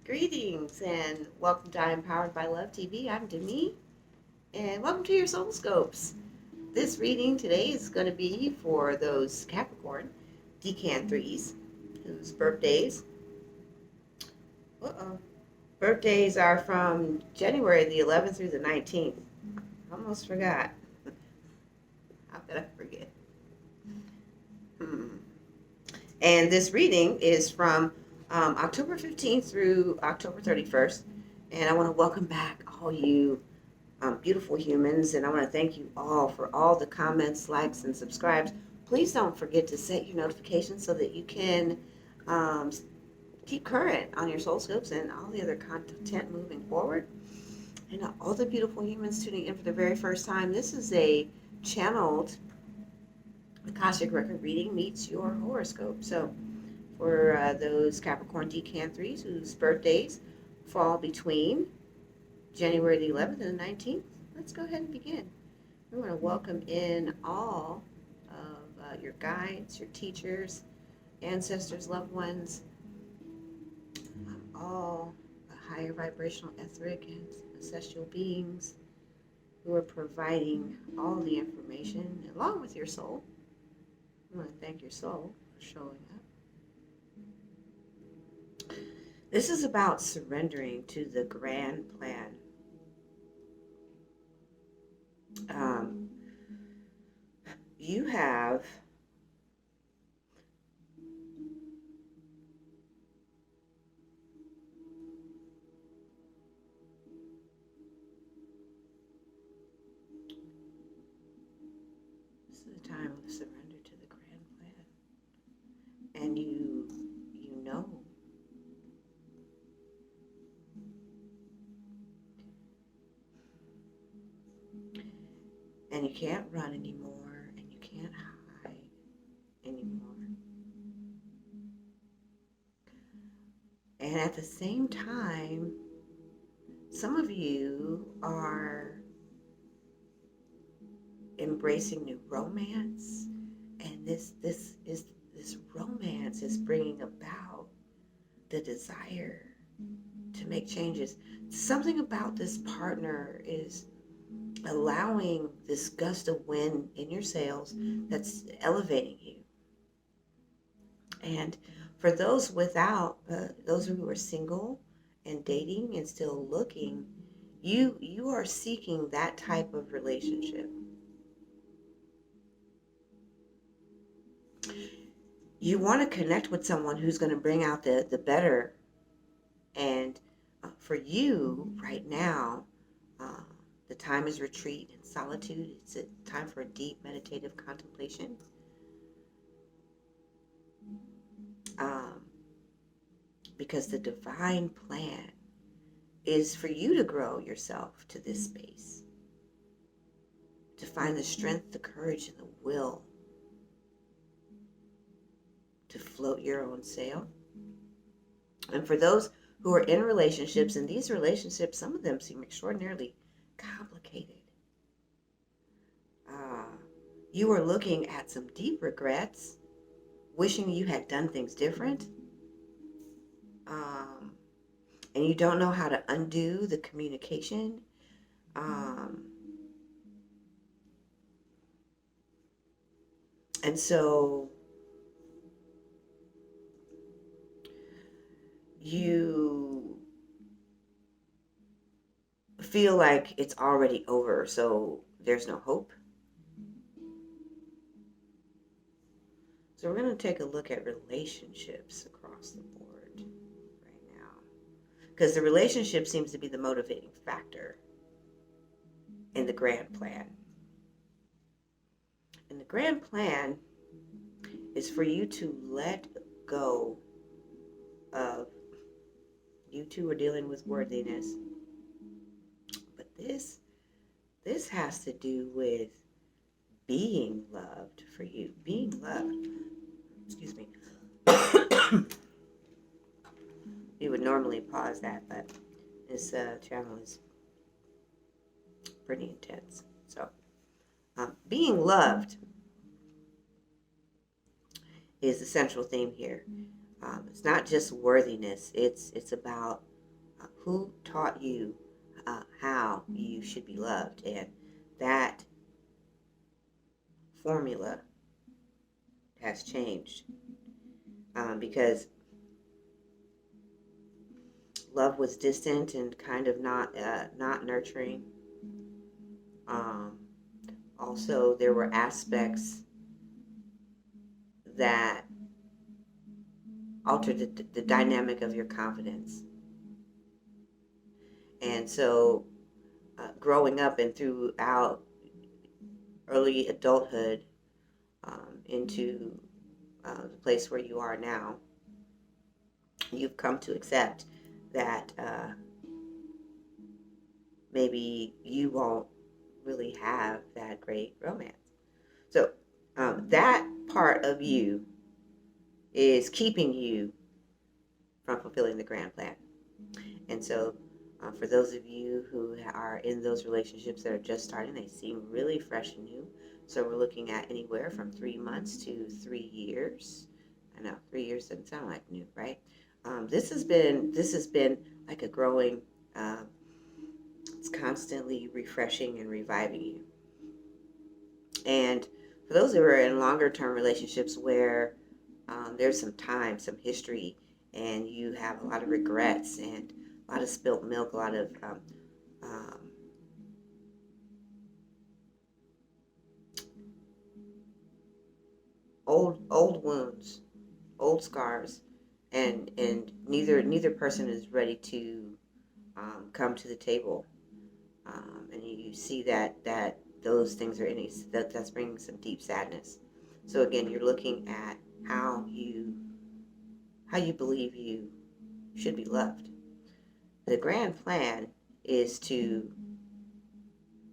Greetings and welcome to I Empowered by Love TV. I'm Demi and welcome to your Soul Scopes. This reading today is going to be for those Capricorn Decan 3s whose birthdays are from January the 11th through the 19th. Almost forgot. How could I forget? And this reading is from October 15th through October 31st. And I want to welcome back all you beautiful humans. And I want to thank you all for all the comments, likes, and subscribes. Please don't forget to set your notifications so that you can keep current on your soul scopes and all the other content moving forward. And all the beautiful humans tuning in for the very first time, this is a channeled Akashic Record reading meets your horoscope. So for those Capricorn Decan 3s whose birthdays fall between January the 11th and the 19th, let's go ahead and begin. We want to welcome in all of your guides, your teachers, ancestors, loved ones, all higher vibrational, etheric, and ancestral beings who are providing all the information along with your soul. I want to thank your soul for showing up. This is about surrendering to the grand plan. You have this is the time of surrender to the grand plan, and you know and you can't run anymore, and you can't hide anymore. And at the same time, some of you are embracing new romance, and this romance is bringing about the desire to make changes. Something about this partner is allowing this gust of wind in your sails that's elevating you. And for those those who are single and dating and still looking, you are seeking that type of relationship. You want to connect with someone who's going to bring out the better. And for you right now, the time is retreat and solitude. It's a time for a deep meditative contemplation. Because the divine plan is for you to grow yourself to this space, to find the strength, the courage, and the will to float your own sail. And for those who are in relationships, and these relationships, some of them seem extraordinarily complicated. You are looking at some deep regrets, wishing you had done things different, and you don't know how to undo the communication. And so you feel like it's already over, so there's no hope. So we're going to take a look at relationships across the board right now, because the relationship seems to be the motivating factor in the grand plan. And the grand plan is for you to let go of, you two are dealing with worthiness, but this has to do with being loved for you, being loved. Excuse me. You would normally pause that, but this channel is pretty intense. So, being loved is the central theme here. It's not just worthiness. It's about Who taught you how you should be loved? And that formula has changed because love was distant and kind of not nurturing. Also, there were aspects that altered the dynamic of your confidence. And so growing up and throughout early adulthood into the place where you are now, you've come to accept that maybe you won't really have that great romance. So that part of you is keeping you from fulfilling the grand plan. And so for those of you who are in those relationships that are just starting, they seem really fresh and new. So we're looking at anywhere from 3 months to 3 years. I know 3 years doesn't sound like new, right? This has been like a growing. It's constantly refreshing and reviving you. And for those who are in longer term relationships where there's some time, some history, and you have a lot of regrets and a lot of spilt milk, a lot of old wounds, old scars, and neither person is ready to come to the table, and you see that those things are that's bringing some deep sadness. So again, you're looking at how you believe you should be loved. The grand plan is to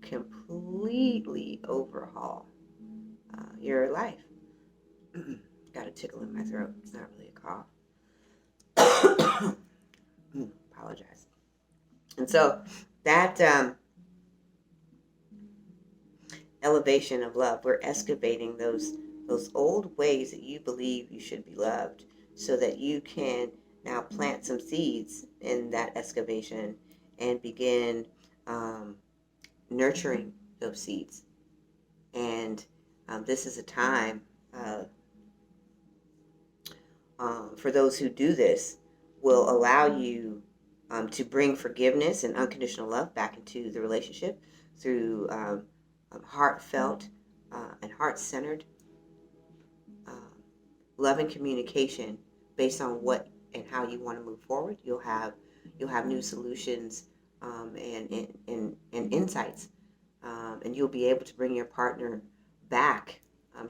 completely overhaul your life. Got a tickle in my throat. It's not really a cough. Apologize. And so that elevation of love, we're excavating those old ways that you believe you should be loved, so that you can now plant some seeds in that excavation and begin nurturing those seeds. And this is a time for those who do this, will allow you to bring forgiveness and unconditional love back into the relationship through heartfelt and heart-centered love and communication based on what and how you want to move forward. You'll have new solutions and insights, and you'll be able to bring your partner back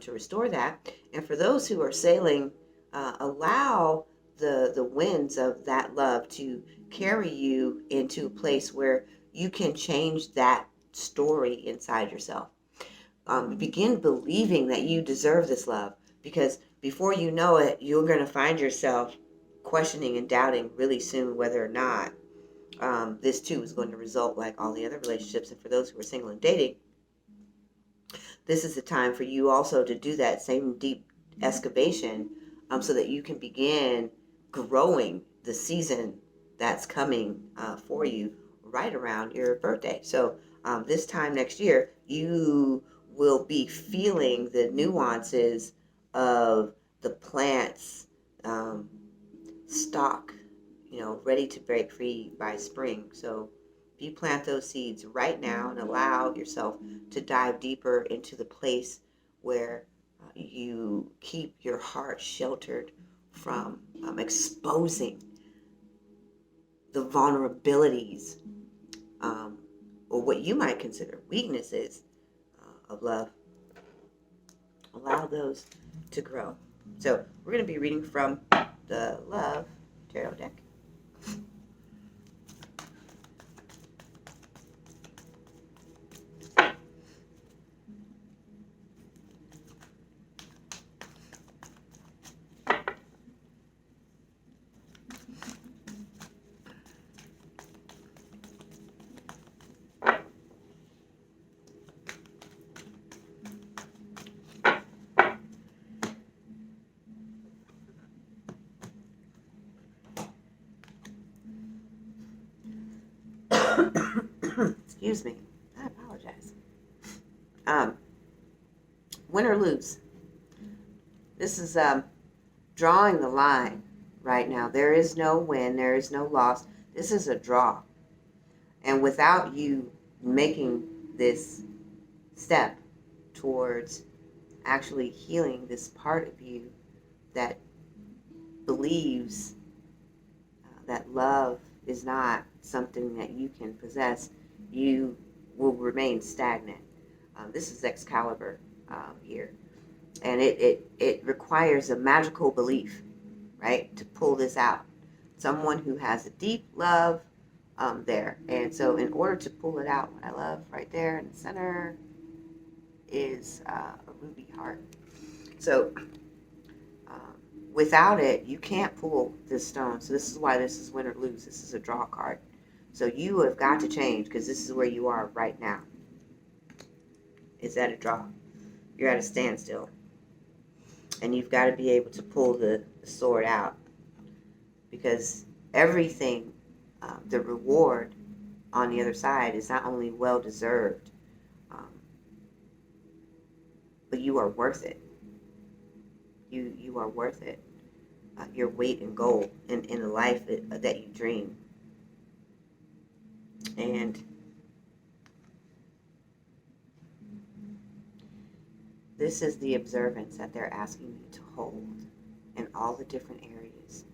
to restore that. And for those who are sailing, allow the winds of that love to carry you into a place where you can change that story inside yourself. Begin believing that you deserve this love, because before you know it, you're going to find yourself questioning and doubting really soon whether or not this too is going to result like all the other relationships. And for those who are single and dating, this is the time for you also to do that same deep excavation, so that you can begin growing the season that's coming for you right around your birthday. So this time next year, you will be feeling the nuances of the plant's stalk, ready to break free by spring. So if you plant those seeds right now and allow yourself to dive deeper into the place where you keep your heart sheltered from exposing the vulnerabilities or what you might consider weaknesses of love, allow those to grow. So we're going to be reading from the Love Tarot deck. Excuse me. I apologize. Win or lose. This is drawing the line right now. There is no win. There is no loss. This is a draw. And without you making this step towards actually healing this part of you that believes that love is not something that you can possess, you will remain stagnant. This is Excalibur here. And it requires a magical belief, right, to pull this out. Someone who has a deep love there. And so in order to pull it out, what I love right there in the center is a ruby heart. So without it, you can't pull this stone. So this is why this is win or lose. This is a draw card. So you have got to change, because this is where you are right now. It's at a draw. You're at a standstill. And you've got to be able to pull the sword out. Because everything, the reward on the other side is not only well-deserved, but you are worth it. You are worth it. Your weight in gold in the life that you dream. And this is the observance that they're asking you to hold in all the different areas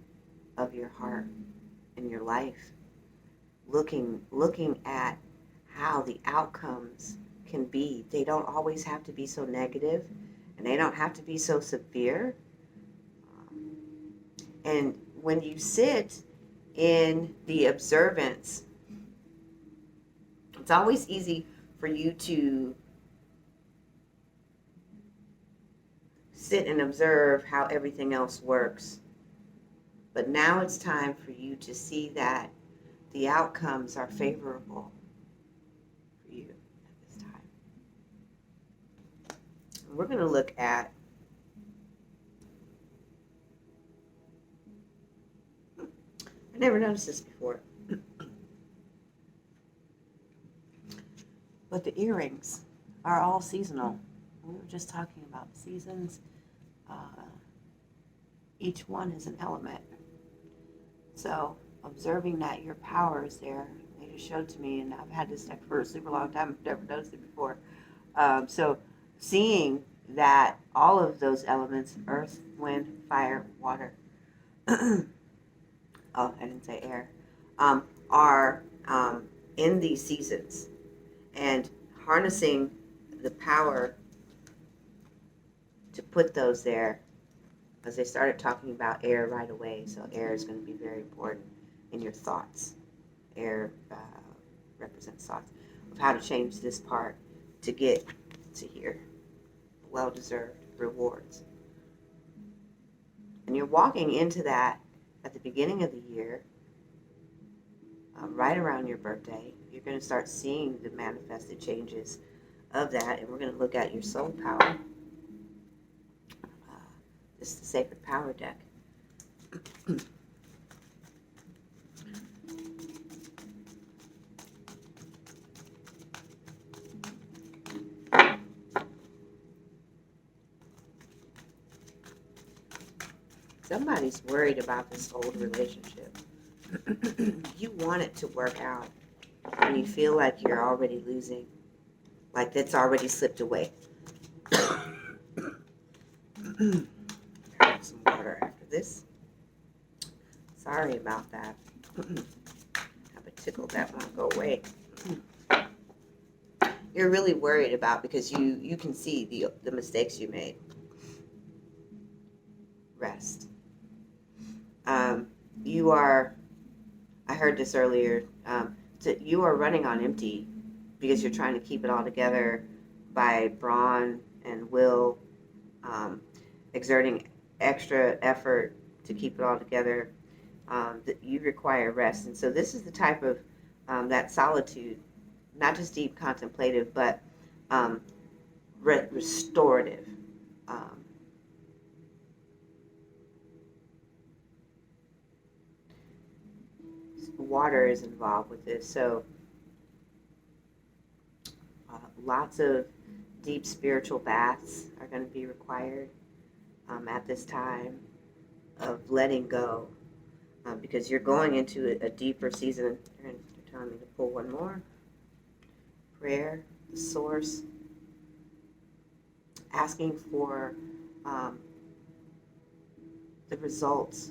of your heart and your life. Looking at how the outcomes can be. They don't always have to be so negative, and they don't have to be so severe. And when you sit in the observance, it's always easy for you to sit and observe how everything else works. But now it's time for you to see that the outcomes are favorable for you at this time. And we're going to look at I never noticed this before. But the earrings are all seasonal. We were just talking about seasons. Each one is an element. So observing that your power is there, they just showed to me, and I've had this deck for a super long time. I've never noticed it before. So seeing that all of those elements, earth, wind, fire, water, oh, I didn't say air, are in these seasons, and harnessing the power to put those there, as they started talking about air right away. So air is going to be very important in your thoughts. Air represents thoughts of how to change this part to get to here. Well-deserved rewards. And you're walking into that at the beginning of the year, right around your birthday. You're going to start seeing the manifested changes of that, and we're going to look at your soul power. This is the Sacred Power deck. Somebody's worried about this old relationship. You want it to work out, and you feel like you're already losing, like that's already slipped away. Some water after this. Sorry about that. Have a tickle that won't go away. You're really worried about, because you can see the mistakes you made. Rest. You are, I heard this earlier, so you are running on empty because you're trying to keep it all together by brawn and will, exerting extra effort to keep it all together. That you require rest. And so this is the type of that solitude, not just deep contemplative, but restorative. Water is involved with this. So Lots of deep spiritual baths are going to be required at this time of letting go, because you're going into a deeper season. They're telling me to pull one more. Prayer, the source, asking for the results,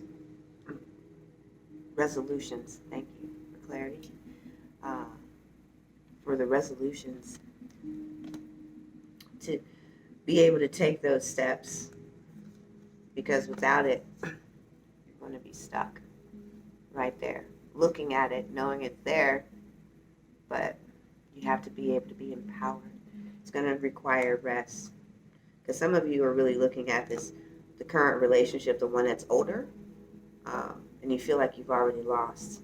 resolutions. Thank you for clarity. For the resolutions to be able to take those steps, because without it, you're going to be stuck right there, looking at it, knowing it's there, but you have to be able to be empowered. It's going to require rest, because some of you are really looking at the current relationship, the one that's older, and you feel like you've already lost,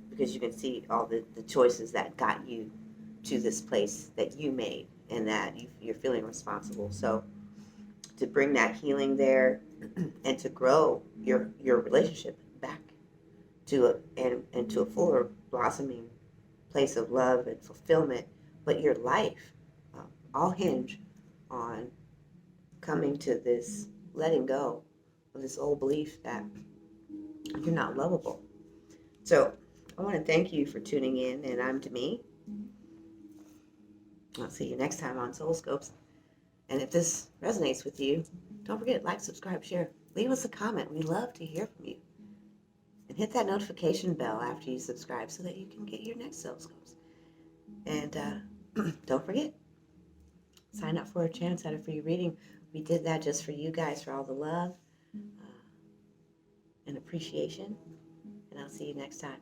because you can see all the choices that got you to this place that you made, and that you're feeling responsible. So to bring that healing there and to grow your relationship back to a fuller blossoming place of love and fulfillment, but your life all hinge on coming to this letting go of this old belief that you're not lovable. So I want to thank you for tuning in, and I'm Demi. I'll see you next time on Soul Scopes. And if this resonates with you, don't forget, like, subscribe, share. Leave us a comment. We love to hear from you. And hit that notification bell after you subscribe so that you can get your next Soul Scopes. And don't forget, sign up for a chance at a free reading. We did that just for you guys, for all the love and appreciation. And I'll see you next time.